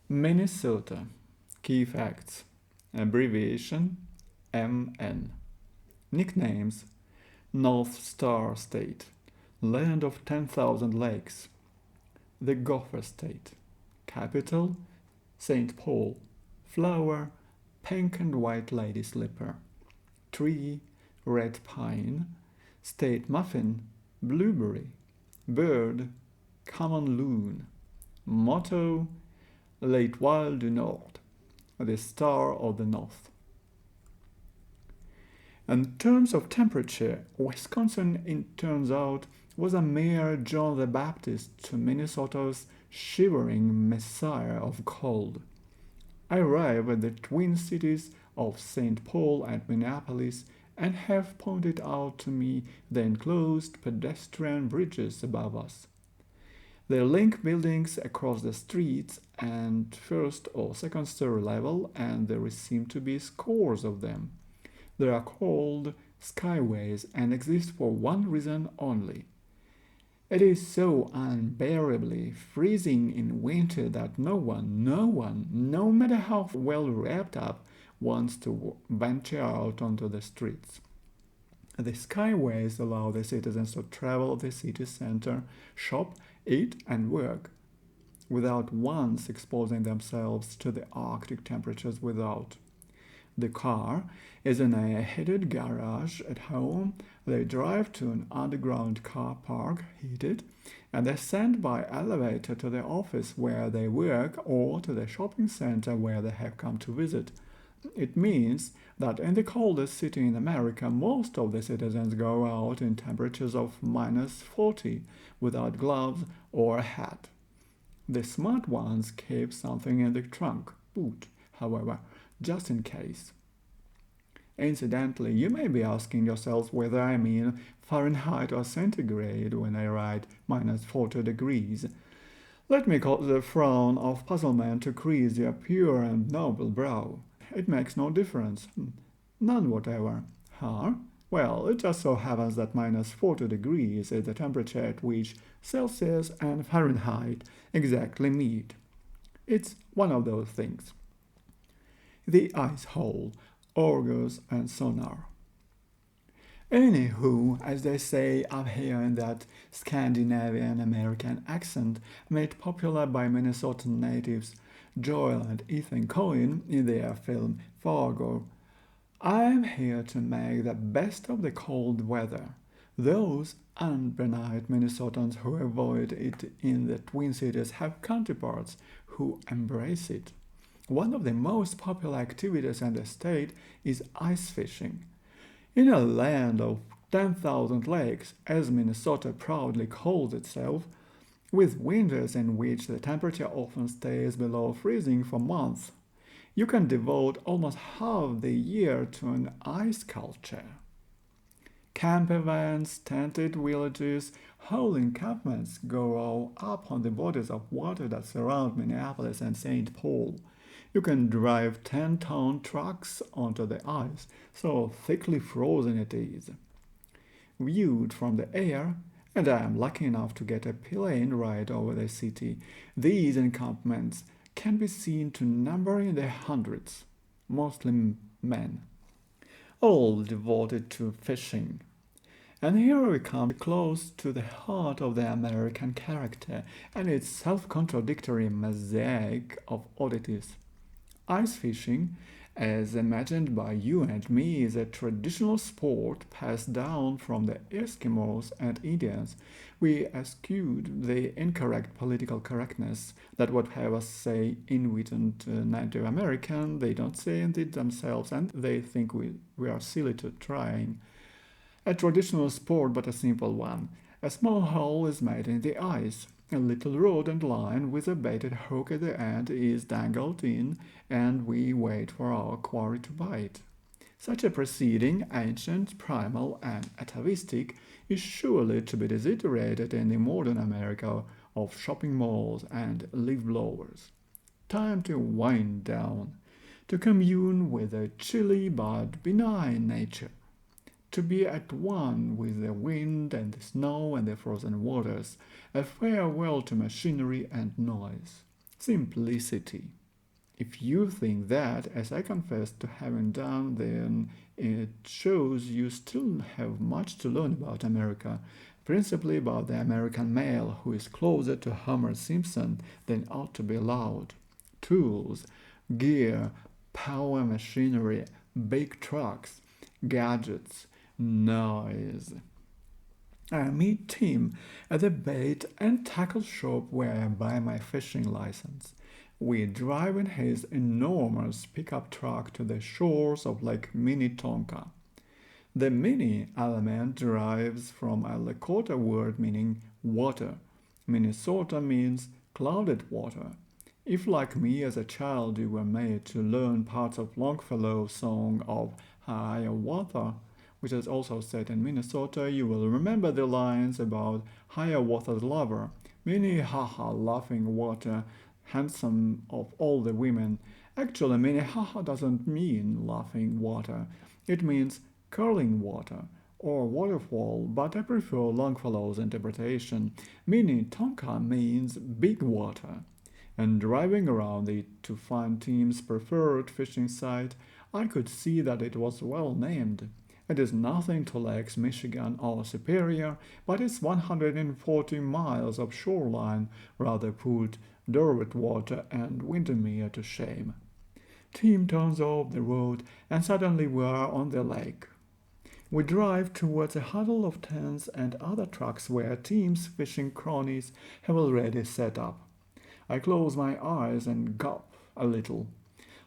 Minnesota. Key facts. Abbreviation MN. Nicknames: North Star State, Land of 10,000 Lakes, the Gopher State. Capital: St. Paul. Flower: pink and white lady slipper. Tree: red pine. State muffin: blueberry. Bird: common loon. Motto: L'Etoile du Nord, the Star of the North. In terms of temperature, Wisconsin, it turns out, was a mere John the Baptist to Minnesota's shivering messiah of cold. I arrive at the twin cities of St. Paul and Minneapolis and have pointed out to me the enclosed pedestrian bridges above us. They link buildings across the streets and first or second story level, and there seem to be scores of them. They are called skyways and exist for one reason only. It is so unbearably freezing in winter that no one, no matter how well wrapped up, wants to venture out onto the streets. The skyways allow the citizens to travel the city center, shop, eat, and work without once exposing themselves to the Arctic temperatures without. The car is in a heated garage at home. They drive to an underground car park, heated, and they send by elevator to the office where they work or to the shopping center where they have come to visit. It means that in the coldest city in America, most of the citizens go out in temperatures of -40 without gloves or a hat. The smart ones keep something in the trunk, boot, however, just in case. Incidentally, you may be asking yourselves whether I mean Fahrenheit or centigrade when I write -40 degrees. Let me cause a frown of puzzlement to crease your pure and noble brow. It makes no difference. None whatever. Huh? Well, it just so happens that -40 degrees is the temperature at which Celsius and Fahrenheit exactly meet. It's one of those things. The ice hole, Argus and sonar. Anywho, as they say up here in that Scandinavian American accent made popular by Minnesotan natives Joel and Ethan Coen in their film Fargo, I'm here to make the best of the cold weather. Those unbenign Minnesotans who avoid it in the Twin Cities have counterparts who embrace it. One of the most popular activities in the state is ice fishing. In a land of 10,000 lakes, as Minnesota proudly calls itself, with winters in which the temperature often stays below freezing for months, you can devote almost half the year to an ice culture. Camp events, tented villages, whole encampments grow up on the bodies of water that surround Minneapolis and St. Paul. You can drive 10-ton trucks onto the ice, so thickly frozen it is. Viewed from the air, and I am lucky enough to get a plane ride over the city, these encampments can be seen to number in the hundreds, mostly men, all devoted to fishing. And here we come close to the heart of the American character and its self-contradictory mosaic of oddities. Ice fishing, as imagined by you and me, is a traditional sport passed down from the Eskimos and Indians. We eschewed the incorrect political correctness that would have us say Inuit and Native American. They don't say it themselves, and they think we are silly to trying. A traditional sport, but a simple one. A small hole is made in the ice. A little rod and line with a baited hook at the end is dangled in, and we wait for our quarry to bite. Such a proceeding, ancient, primal, and atavistic, is surely to be desiderated in the modern America of shopping malls and leaf blowers. Time to wind down, to commune with a chilly but benign nature, to be at one with the wind and the snow and the frozen waters, a farewell to machinery and noise. Simplicity. If you think that, as I confess to having done, then it shows you still have much to learn about America, principally about the American male who is closer to Homer Simpson than ought to be allowed. Tools, gear, power machinery, big trucks, gadgets, noise. I meet Tim at the bait and tackle shop where I buy my fishing license. We drive in his enormous pickup truck to the shores of Lake Minnetonka. The mini element derives from a Lakota word meaning water. Minnesota means clouded water. If, like me as a child, you were made to learn parts of Longfellow's song of Hiawatha, which is also set in Minnesota, you will remember the lines about Hiawatha's lover, Minnehaha laughing water, handsome of all the women. Actually, Minnehaha doesn't mean laughing water, it means curling water or waterfall, but I prefer Longfellow's interpretation. Minnetonka means big water. And driving around it to find Tim's preferred fishing site, I could see that it was well named. It is nothing to Lakes Michigan or Superior, but its 140 miles of shoreline rather put Derwentwater and Windermere to shame. Tim turns off the road, and suddenly we are on the lake. We drive towards a huddle of tents and other trucks where Tim's fishing cronies have already set up. I close my eyes and gulp a little.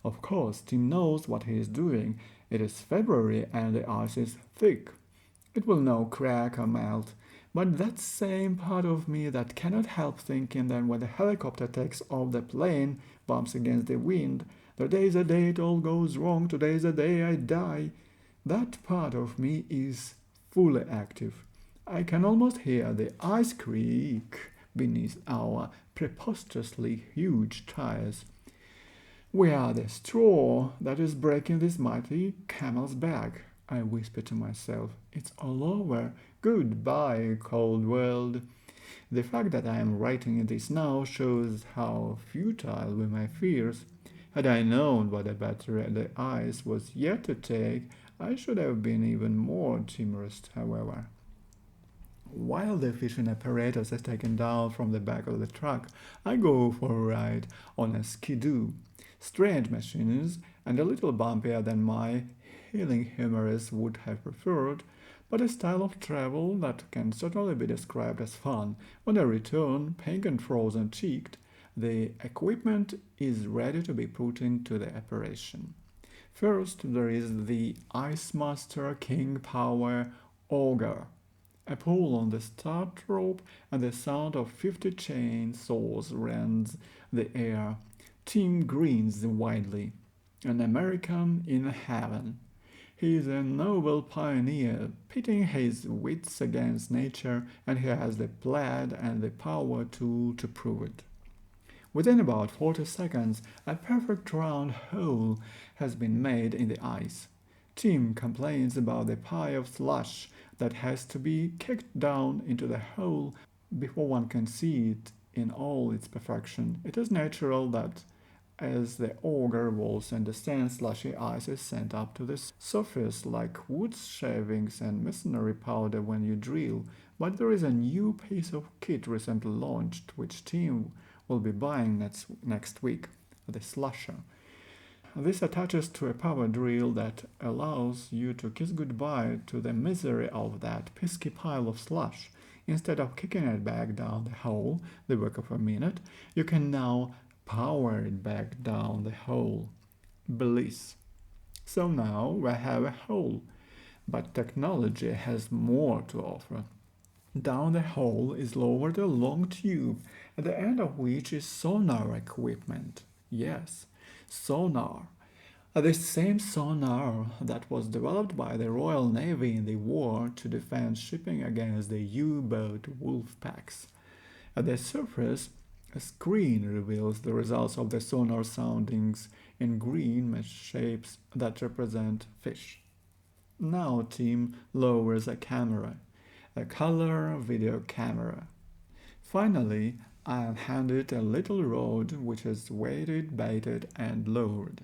Of course, Tim knows what he is doing. It is February and the ice is thick. It will no crack or melt. But that same part of me that cannot help thinking that when the helicopter takes off the plane, bumps against the wind, today's the day it all goes wrong, today's the day I die, that part of me is fully active. I can almost hear the ice creak beneath our preposterously huge tires. We are the straw that is breaking this mighty camel's back, I whisper to myself. It's all over. Goodbye, cold world. The fact that I am writing this now shows how futile were my fears. Had I known what a battery the ice was yet to take, I should have been even more timorous, however. While the fishing apparatus is taken down from the back of the truck, I go for a ride on a skidoo. Strange machines and a little bumpier than my healing humorist would have preferred, but a style of travel that can certainly be described as fun. When I return, pink and frozen cheeked, the equipment is ready to be put into the operation. First, there is the Ice Master King Power Auger. A pull on the start rope and the sound of 50 chainsaws rends the air. Tim grins widely. An American in heaven. He is a noble pioneer, pitting his wits against nature, and he has the plaid and the power tool to prove it. Within about 40 seconds, a perfect round hole has been made in the ice. Tim complains about the pile of slush that has to be kicked down into the hole before one can see it in all its perfection. It is natural that as the auger rolls and descends, slushy ice is sent up to the surface like wood shavings and masonry powder when you drill. But there is a new piece of kit recently launched, which Tim will be buying next week, the slusher. This attaches to a power drill that allows you to kiss goodbye to the misery of that pesky pile of slush. Instead of kicking it back down the hole, the work of a minute, you can now power it back down the hole. Bliss. So now we have a hole, but technology has more to offer. Down the hole is lowered a long tube, at the end of which is sonar equipment. Yes, sonar. The same sonar that was developed by the Royal Navy in the war to defend shipping against the U-boat wolf packs. At the surface, a screen reveals the results of the sonar soundings in green mesh shapes that represent fish. Now Tim lowers a camera, a color video camera. Finally, I am handed a little rod which is weighted, baited, and lured.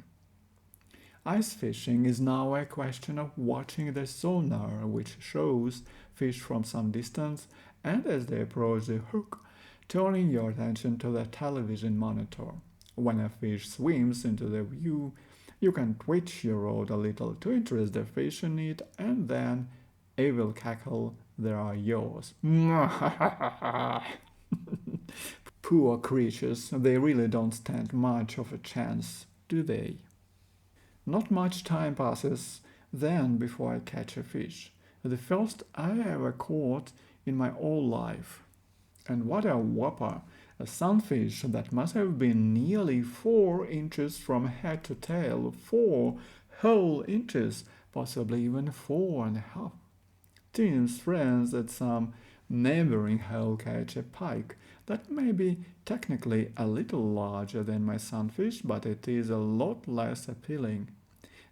Ice fishing is now a question of watching the sonar, which shows fish from some distance, and as they approach the hook, turning your attention to the television monitor. When a fish swims into the view, you can twitch your rod a little to interest the fish in it, and then it will cackle, they are yours. Poor creatures, they really don't stand much of a chance, do they? Not much time passes then before I catch a fish. The first I ever caught in my whole life. And what a whopper! A sunfish that must have been nearly 4 inches from head to tail, 4 whole inches, possibly even 4.5. Tim's friends at some neighboring hole catch a pike that may be technically a little larger than my sunfish, but it is a lot less appealing.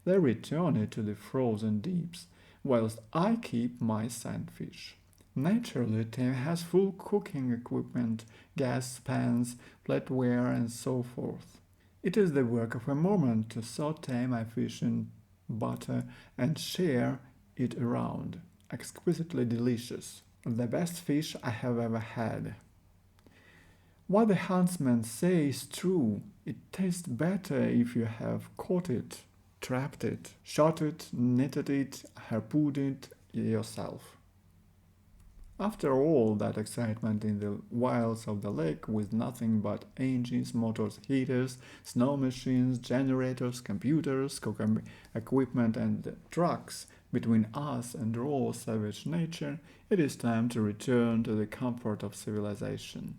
They return it to the frozen deeps, whilst I keep my sandfish. Naturally, Tim has full cooking equipment, gas pans, flatware, and so forth. It is the work of a moment to saute my fish in butter and share it around. Exquisitely delicious. The best fish I have ever had. What the huntsmen say is true. It tastes better if you have caught it, trapped it, shot it, netted it, harpooned it yourself. After all that excitement in the wilds of the lake with nothing but engines, motors, heaters, snow machines, generators, computers, cooking equipment, and trucks between us and raw savage nature, it is time to return to the comfort of civilization.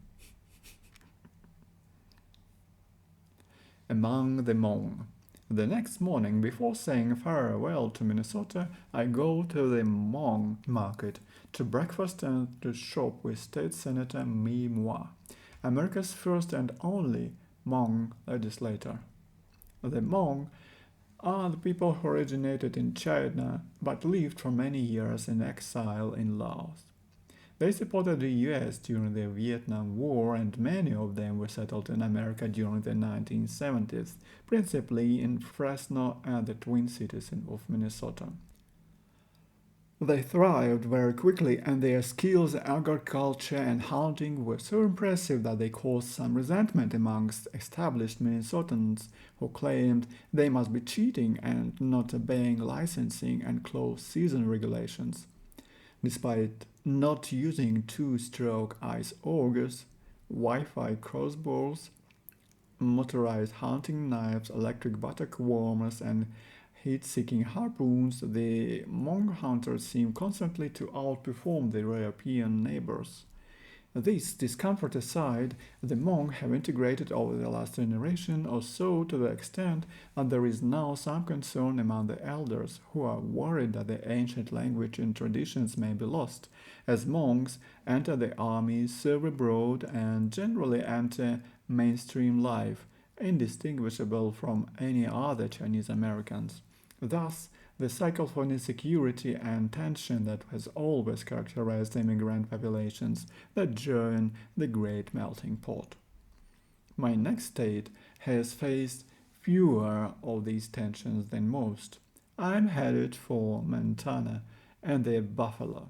Among the Hmong. The next morning, before saying farewell to Minnesota, I go to the Hmong market to breakfast and to shop with State Senator Mi Moi, America's first and only Hmong legislator. The Hmong are the people who originated in China but lived for many years in exile in Laos. They supported the US during the Vietnam War, and many of them were settled in America during the 1970s, principally in Fresno and the Twin Cities of Minnesota. They thrived very quickly, and their skills in agriculture and hunting were so impressive that they caused some resentment amongst established Minnesotans who claimed they must be cheating and not obeying licensing and closed season regulations. Despite not using two-stroke ice augers, Wi-Fi crossbows, motorized hunting knives, electric buttock warmers, and heat-seeking harpoons, the Hmong hunters seem constantly to outperform their European neighbors. This discomfort aside, the Hmong have integrated over the last generation or so to the extent that there is now some concern among the elders who are worried that the ancient language and traditions may be lost, as Hmongs enter the army, serve abroad, and generally enter mainstream life, indistinguishable from any other Chinese Americans. Thus, the cycle for insecurity and tension that has always characterized immigrant populations that join the great melting pot. My next state has faced fewer of these tensions than most. I'm headed for Montana and the buffalo.